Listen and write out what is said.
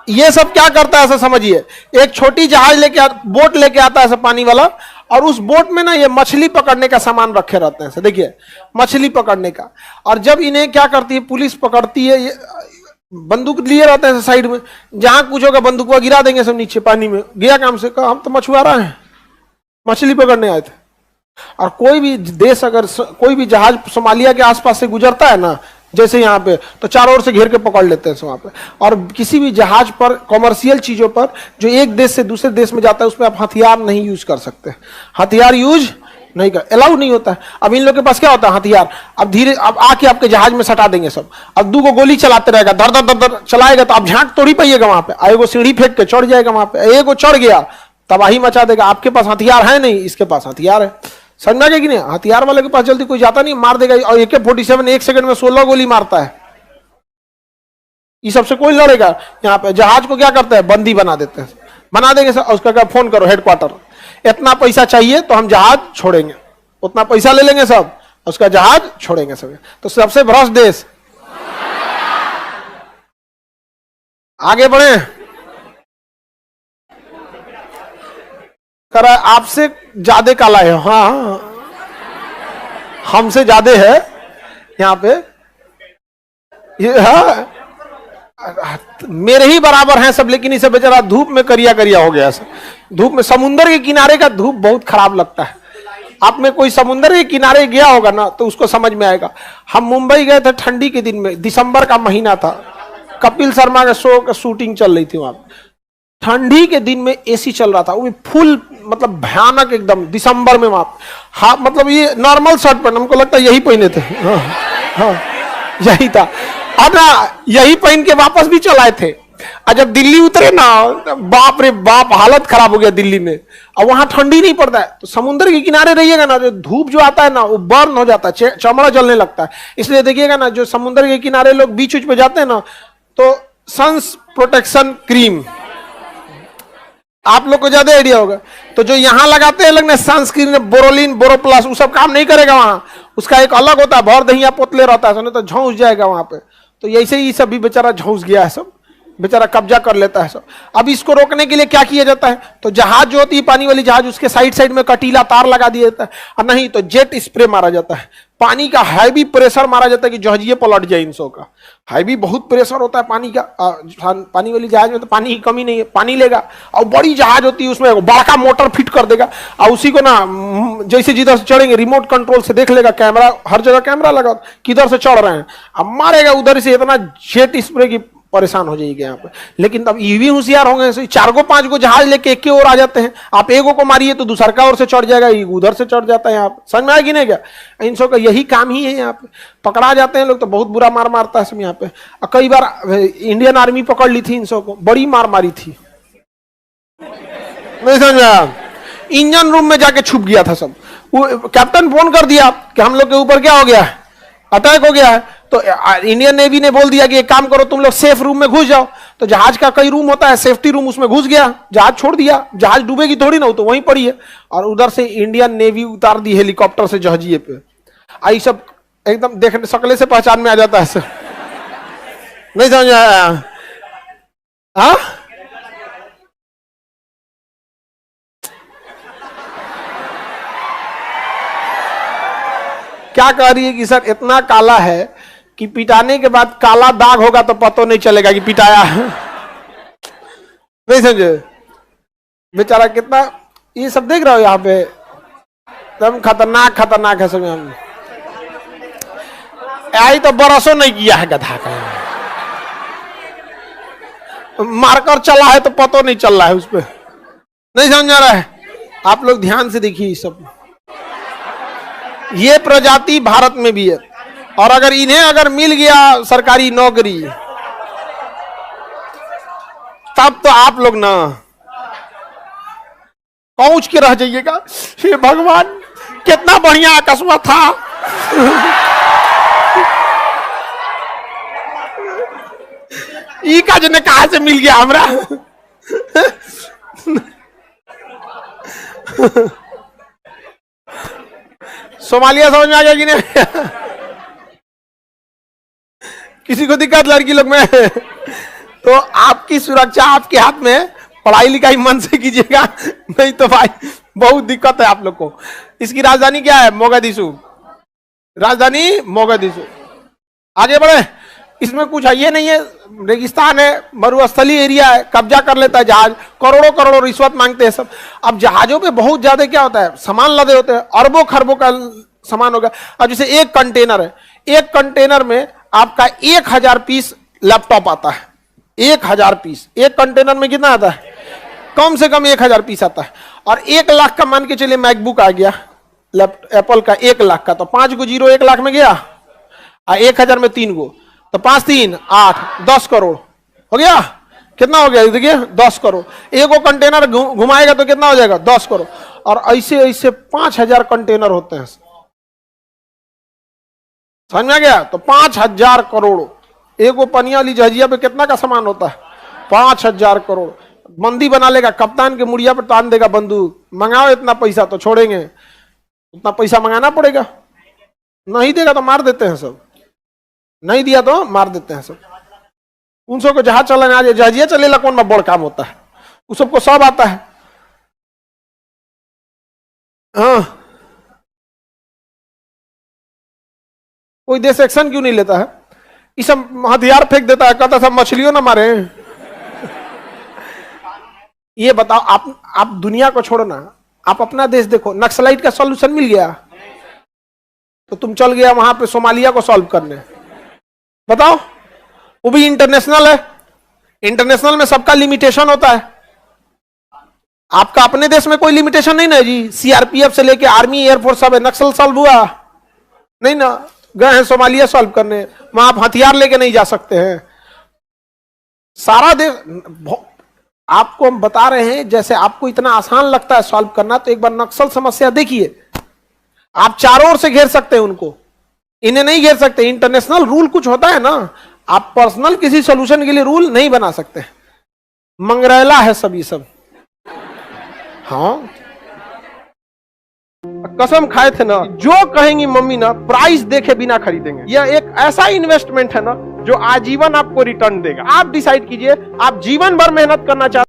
ये सब क्या करता है ऐसा समझिए, एक छोटी जहाज लेके बोट लेके आता है ऐसा पानी वाला, और उस बोट में ना ये मछली पकड़ने का सामान रखे रहते हैं, देखिए मछली पकड़ने का। और जब इन्हें क्या करती है पुलिस पकड़ती है, ये बंदूक लिए रहते हैं साइड में, जहां कुछ होगा बंदूक को गिरा देंगे सब नीचे पानी में। गया काम से, कहा हम तो मछुआरा हैं, मछली पकड़ने आए थे। और कोई भी देश अगर कोई भी जहाज सोमालिया के आसपास से गुजरता है ना, जैसे यहाँ पे, तो चारों ओर से घेर के पकड़ लेते हैं वहां पे। और किसी भी जहाज पर कॉमर्शियल चीजों पर जो एक देश से दूसरे देश में जाता है उसमें आप हथियार नहीं यूज कर सकते, हथियार यूज नहीं कर, अलाउ नहीं होता है। अब इन लोग के पास क्या होता है हथियार, अब धीरे अब आके आपके जहाज में सटा देंगे सब। अब 2 गोली चलाते रहेगा, धर धर धर धर चलाएगा तो आप झांक तोड़ी पाइएगा वहां पे, आएगो सीढ़ी फेंक के चढ़ जाएगा वहां पे, एक चढ़ गया तबाही मचा देगा। आपके पास हथियार है नहीं, इसके पास हथियार है, समझ में आ गया कि नहीं। हथियार वाले के पास जल्दी कोई जाता नहीं, मार देगा। और AK-47 1 सेकंड में 16 गोली मारता है, ये सबसे कोई लड़ेगा। यहाँ पे जहाज को क्या करते हैं, बंदी बना देते हैं, बना देंगे सर। उसका क्या, फोन करो हेडक्वार्टर, इतना पैसा चाहिए तो हम जहाज छोड़ेंगे, उतना पैसा ले लेंगे सब, उसका जहाज छोड़ेंगे सब। तो सबसे भ्रष्ट देश, आगे बढ़े। करा आपसे ज्यादा काला है, हाँ हमसे ज्यादा है यहाँ पे, ये हाँ मेरे ही बराबर हैं सब, लेकिन इसे बेचारा धूप में करिया करिया हो गया। धूप में, समुंदर के किनारे का धूप बहुत खराब लगता है। आप में कोई समुंदर के किनारे गया होगा ना तो उसको समझ में आएगा। हम मुंबई गए थे ठंडी के दिन में, दिसंबर का महीना था, कपिल शर्मा के शो का शूटिंग चल रही थी वहां। ठंडी के दिन में AC चल रहा था, वो भी फुल, मतलब भयानक एकदम, दिसंबर में वहां। हाँ मतलब ये नॉर्मल शर्ट पहन, हमको लगता है यही पहने थे, हाँ, हाँ यही था। और ना यही पहन के वापस भी चलाए थे। और जब दिल्ली उतरे ना, बाप रे बाप हालत खराब हो गया दिल्ली में। और वहां ठंडी नहीं पड़ता है, तो समुद्र के किनारे रहिएगा ना, जो धूप जो आता है ना वो बर्न हो जाता है, चमड़ा जलने लगता है। इसलिए देखिएगा ना, जो समुद्र के किनारे लोग बीच पे जाते हैं ना, तो सन्स प्रोटेक्शन क्रीम आप लोग को ज्यादा आइडिया होगा। तो जो यहां लगाते हैं लोग ना सनस्क्रीन, बोरोलिन, बोरोप्लस, वो सब काम नहीं करेगा वहां। उसका एक अलग होता है, भर दहिया पोतले रहता है, तो झौंस जाएगा वहां पे। तो ऐसे ही सब भी बेचारा झौंस गया है, सब बेचारा कब्जा कर लेता है सब। अब इसको रोकने के लिए क्या किया जाता है, तो जहाज जो होती है पानी वाली जहाज, उसके साइड साइड में कटीला तार लगा दिया जाता है, और नहीं तो जेट स्प्रे मारा जाता है। पानी का हैवी प्रेशर मारा जाता है कि जहाजिए पलट जाए इन सौ का। हैवी बहुत प्रेशर होता है पानी का। पानी वाली जहाज में तो पानी की कमी नहीं है, पानी लेगा। और बड़ी जहाज होती है उसमें बड़ा मोटर फिट कर देगा, और उसी को ना जैसे जिधर से चढ़ेंगे रिमोट कंट्रोल से देख लेगा, कैमरा हर जगह कैमरा लगा किधर से चढ़ रहे हैं, अब मारेगा उधर से। इतना जेट स्प्रे की परेशान हो जाएगी यहाँ पे। लेकिन तब ये भी होशियार होंगे, 4-5 को जहाज लेके एक की ओर आ जाते हैं। आप एगो को मारिए तो दूसरा का ओर से चढ़ जाएगा, उधर से चढ़ जाता है। यहाँ पे समझ में आएगी नहीं क्या, इन सब का यही काम ही है। यहाँ पे पकड़ा जाते हैं लोग तो बहुत बुरा मार मारता है सब यहाँ पे। कई बार इंडियन आर्मी पकड़ ली थी इन सब को, बड़ी मार मारी थी, नहीं समझ में। इंजन रूम में जाके छुप गया था सब। वो कैप्टन फोन कर दिया कि हम लोग के ऊपर क्या हो गया है, अटैक हो गया है। तो इंडियन नेवी ने बोल दिया कि एक काम करो, तुम लोग सेफ रूम में घुस जाओ। तो जहाज का कई रूम होता है, सेफ्टी रूम, उसमें घुस गया, जहाज छोड़ दिया। जहाज डूबेगी थोड़ी ना, तो वहीं पड़ी है। और उधर से इंडियन नेवी उतार दी हेलीकॉप्टर से जहाजिए पे। आई सब एकदम देखने शकले से पहचान में आ जाता है सर, नहीं समझ आया। हाँ क्या कह रही है कि सर इतना काला है कि पिटाने के बाद काला दाग होगा तो पता नहीं चलेगा कि पिटाया है, नहीं समझे। बेचारा कितना, ये सब देख रहे हो यहाँ पे, एकदम खतरनाक खतरनाक है सब। हम आई तो बरसों नहीं किया है गधा का, मारकर चला है तो पता नहीं चल रहा है उस पर, नहीं समझ आ रहा है। आप लोग ध्यान से देखिए सब, ये प्रजाति भारत में भी है। और अगर इन्हें अगर मिल गया सरकारी नौकरी, तब तो आप लोग ना पहुंच के रह जाइएगा, हे भगवान कितना बढ़िया अकस्मात था। ई का जने कहां से मिल गया हमरा। सोमालिया समझ में आ गया कि नहीं? किसी को दिक्कत लड़की लोग में? तो आपकी सुरक्षा आपके हाथ में है, पढ़ाई लिखाई मन से कीजिएगा, नहीं तो भाई बहुत दिक्कत है आप लोग को। इसकी राजधानी क्या है? मोगादिशु, राजधानी मोगादिशु। आगे बढ़े, इसमें कुछ है ये नहीं है, रेगिस्तान है, मरुस्थलीय एरिया है, कब्जा कर लेता है जहाज, करोड़ों करोड़ों रिश्वत मांगते हैं सब। अब जहाजों पे बहुत ज्यादा क्या होता है, सामान लदे होते हैं, अरबों खरबों का सामान होगा। अब जैसे एक कंटेनर है, एक कंटेनर में आपका 1000 पीस लैपटॉप आता है, 1000 पीस। एक कंटेनर में कितना आता है? कम से कम 1000 पीस आता है। और 1 लाख का मान के चलिए मैकबुक आ गया एप्पल का, 1 लाख का, तो 5 गो जीरो 1 लाख में गया, 1000 में 3 गो, तो 5 3 8 10 करोड़ हो गया। कितना हो गया देखिए, 10 करोड़। एक वो कंटेनर घुमाएगा तो कितना हो जाएगा? 10 करोड़। और ऐसे ऐसे 5000 कंटेनर होते हैं, समझ में आ गया? तो 5000 करोड़। एक वो पनिया वाली जहाजिया पे कितना का सामान होता है? 5000 करोड़। बंदी बना लेगा, कप्तान के मुड़िया पर तान देगा बंदूक, मंगाओ इतना पैसा तो छोड़ेंगे, उतना पैसा मंगाना पड़ेगा, नहीं देगा तो मार देते हैं सब, नहीं दिया तो मार देते हैं सब। उन सबको जहाज चलाने आ जाए, जहाजिया चलेला कौन में बड़ काम होता है, उस सबको सब आता है। हाँ, कोई देश एक्शन क्यों नहीं लेता है? ये सब हथियार फेंक देता है, कहता सब मछलियों ना मारे। ये बताओ, आप दुनिया को छोड़ो ना, आप अपना देश देखो। नक्सलाइट का सॉल्यूशन मिल गया तो तुम चल गया वहां पे सोमालिया को सॉल्व करने, बताओ। वो भी इंटरनेशनल है, इंटरनेशनल में सबका लिमिटेशन होता है। आपका अपने देश में कोई लिमिटेशन नहीं ना जी। सीआरपीएफ से लेके आर्मी एयरफोर्स सब है, नक्सल सॉल्व हुआ नहीं ना। गए हैं सोमालिया सॉल्व करने, वहां आप हथियार लेके नहीं जा सकते हैं। सारा देश, आपको हम बता रहे हैं, जैसे आपको इतना आसान लगता है सॉल्व करना, तो एक बार नक्सल समस्या देखिए। आप चारों ओर से घेर सकते हैं उनको, इन्हें नहीं घेर सकते। इंटरनेशनल रूल कुछ होता है ना, आप पर्सनल किसी सॉल्यूशन के लिए रूल नहीं बना सकते। मंगरेला है सब ये सब। हाँ, कसम खाए थे ना, जो कहेंगी मम्मी ना, प्राइस देखे बिना खरीदेंगे। यह एक ऐसा इन्वेस्टमेंट है ना जो आजीवन आपको रिटर्न देगा। आप डिसाइड कीजिए, आप जीवन भर मेहनत करना चाहते